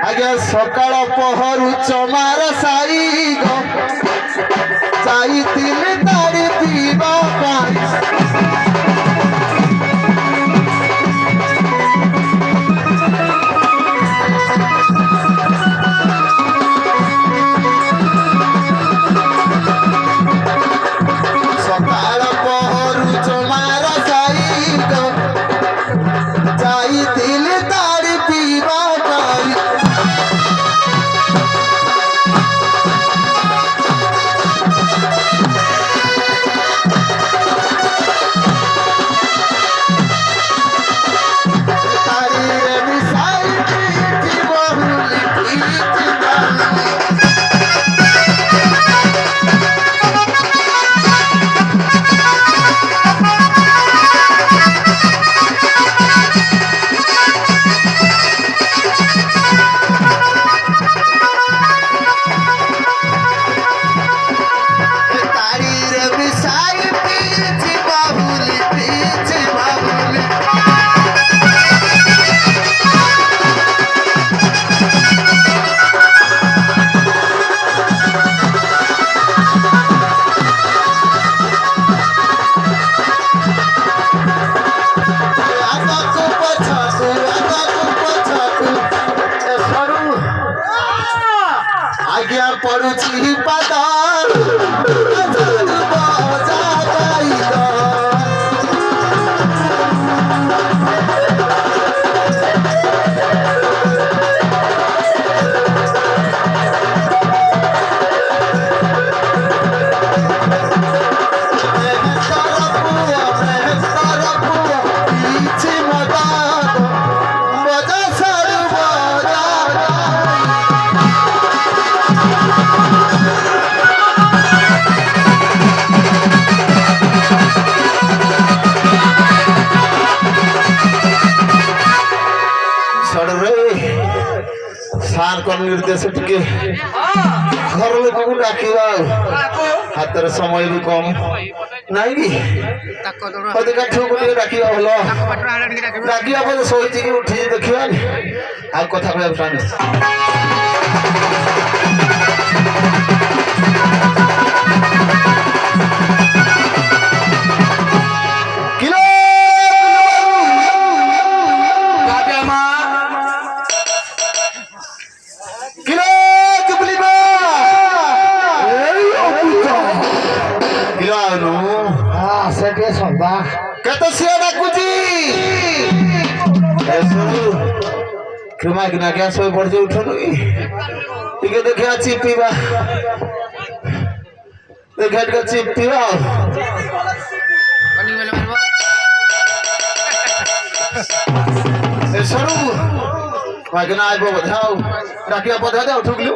आज्ञा सकाळ पहरु चमार साई चाई तिल तारी पीवा सकाळ पहरु चमार साई चाई तिल तारी पीवा पड़ुची पता निर्देश टिके घर लोक को डाकिवा हाथ समय भी कम नहीं कि अधिका ठुक डाकिवा भल डाकिवा बोले शोची उठी देखिए आ कथा कहना किलो ପିଲାନୁ ସେ ଟିକେ ସଦା କେତେ ସିଏ ଡାକୁଛି କ୍ଷମା କିନା ଗ୍ୟାସ ଶୋଇ ପଡିଛି ଉଠୁନୁ ଟିକେ ଦେଖିବା ଚିପିବା ଦେଖିବା ଟିକେ ଚିପିବା ସରୁ ମାଗିନା ଆଇବ ବୋଧେ ଆଉ ଡାକିବା ବୋଧେ ଉଠୁକିଲୁ